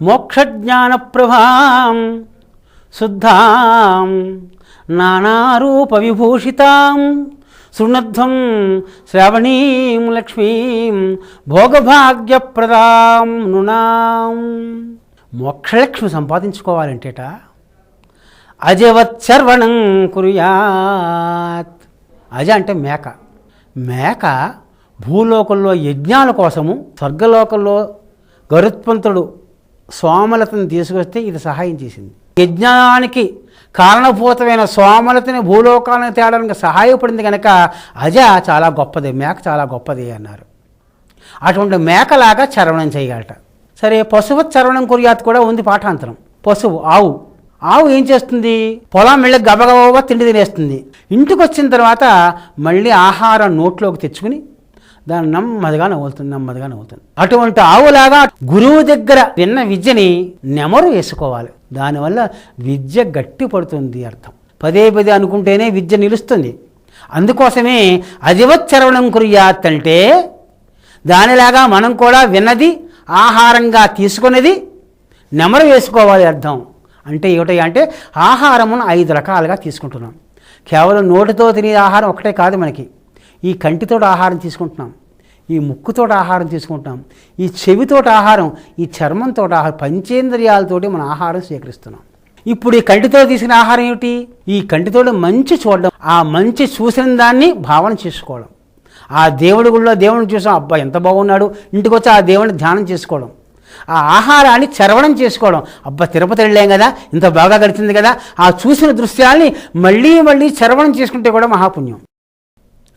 మోక్షజ్ఞానప్రభాం శుద్ధాం నానారూపవిభూషితాం శృణధ్వం శ్రావణీం లక్ష్మీం భోగభాగ్యప్రదాం నృణాం. మోక్షలక్ష్మి సంపాదించుకోవాలంటేట అజవత్సర్వణం కుర్యాత్. అజ అంటే మేక. మేక భూలోకంలో యజ్ఞాల కోసము, స్వర్గలోకంలో గరుత్మంతుడు సోమలతను తీసుకొస్తే ఇది సహాయం చేసింది. యజ్ఞానికి కారణభూతమైన సోమలతని భూలోకాలను తేడానికి సహాయపడింది కనుక అజ చాలా గొప్పది, మేక చాలా గొప్పది అన్నారు. అటువంటి మేకలాగా చరవణం చేయగలట. సరే, పశువత్ చరవణం కుర్యాత్ కూడా ఉంది పాఠాంతరం. పశువు ఆవు. ఆవు ఏం చేస్తుంది? పొలం వెళ్ళి గబగబా తిండి తినేస్తుంది. ఇంటికి వచ్చిన తర్వాత మళ్ళీ ఆహారం నోట్లోకి తెచ్చుకుని దాన్ని నెమ్మదిగా నవ్వుతుంది. అటువంటి ఆవులాగా గురువు దగ్గర విన్న విద్యని నెమరు వేసుకోవాలి. దానివల్ల విద్య గట్టి పడుతుంది అర్థం. పదే పదే అనుకుంటేనే విద్య నిలుస్తుంది. అందుకోసమే అజివచ్చరవణం కుర్యాత్ అంటే దానిలాగా మనం కూడా విన్నది ఆహారంగా తీసుకున్నది నెమరు వేసుకోవాలి అర్థం. అంటే ఏమిటి అంటే ఆహారమును 5 రకాలుగా తీసుకుంటున్నాం. కేవలం నోటితో తినే ఆహారం ఒకటే కాదు, మనకి ఈ కంటితోటి ఆహారం తీసుకుంటున్నాం, ఈ ముక్కుతోటి ఆహారం తీసుకుంటున్నాం, ఈ చెవితోటి ఆహారం, ఈ చర్మంతో ఆహారం, పంచేంద్రియాలతోటి మన ఆహారం స్వీకరిస్తున్నాం. ఇప్పుడు ఈ కంటితో తీసుకునే ఆహారం ఏమిటి? ఈ కంటితోటి మంచి చూడడం, ఆ మంచి చూసిన దాన్ని భావన చేసుకోవడం. ఆ దేవుడి గుళ్ళో దేవుడిని చూసాం, అబ్బా ఎంత బాగున్నాడు, ఇంటికి వచ్చి ఆ దేవుడిని ధ్యానం చేసుకోవడం. ఆ ఆహారాన్ని చరవణం చేసుకోవడం, అబ్బా తిరుపతి వెళ్ళాం కదా, ఇంత బాగా గడిచింది కదా, ఆ చూసిన దృశ్యాల్ని మళ్ళీ మళ్ళీ చరవణం చేసుకుంటే కూడా మహాపుణ్యం.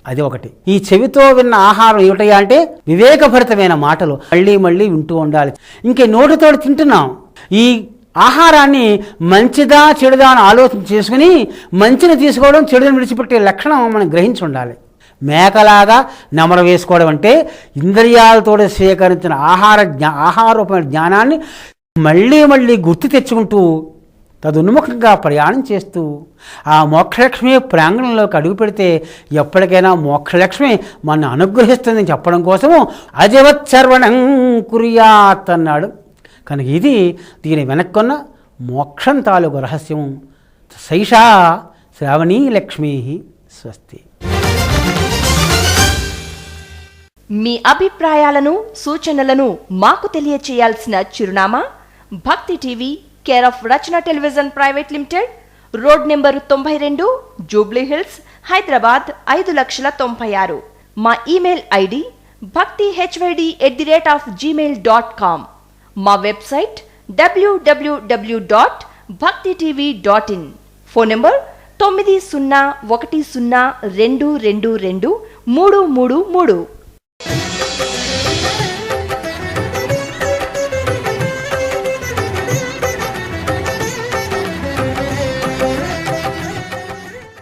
అది ఒకటి. ఈ చెవితో విన్న ఆహారం ఏమిటయ్యా అంటే వివేకభరితమైన మాటలు మళ్ళీ మళ్ళీ వింటూ ఉండాలి. ఇంకే నోటితో తింటున్నాం, ఈ ఆహారాన్ని మంచిదా చెడుదా అని ఆలోచన చేసుకుని మంచిని తీసుకోవడం, చెడుని విడిచిపెట్టే లక్షణం మనం గ్రహించి ఉండాలి. మేకలాగా నెమరు వేసుకోవడం అంటే ఇంద్రియాలతో స్వీకరించిన ఆహారూపమైన జ్ఞానాన్ని మళ్ళీ మళ్ళీ గుర్తు తెచ్చుకుంటూ తదున్ముఖంగా ప్రయాణం చేస్తూ ఆ మోక్షలక్ష్మి ప్రాంగణంలోకి అడుగు పెడితే ఎప్పటికైనా మోక్షలక్ష్మి మన అనుగ్రహిస్తుందని చెప్పడం కోసము అజవత్సర్వణం కుర్యాత్ అన్నాడు. కనుక ఇది దీని వెనక్కున్న మోక్షం తాలూకు రహస్యము. సైషా శ్రావణీ లక్ష్మీ స్వస్తి. మీ అభిప్రాయాలను సూచనలను మాకు తెలియచేయాల్సిన చిరునామా భక్తి TV, care of Rachana television private limited, road number 92, Jubilee hills, Hyderabad 5,96,000. మా ఇమెయిల్ ఐడి bhaktihyd@gmail.com. మా వెబ్సైట్ www.bhaktitv.in. Phone number 9010222333.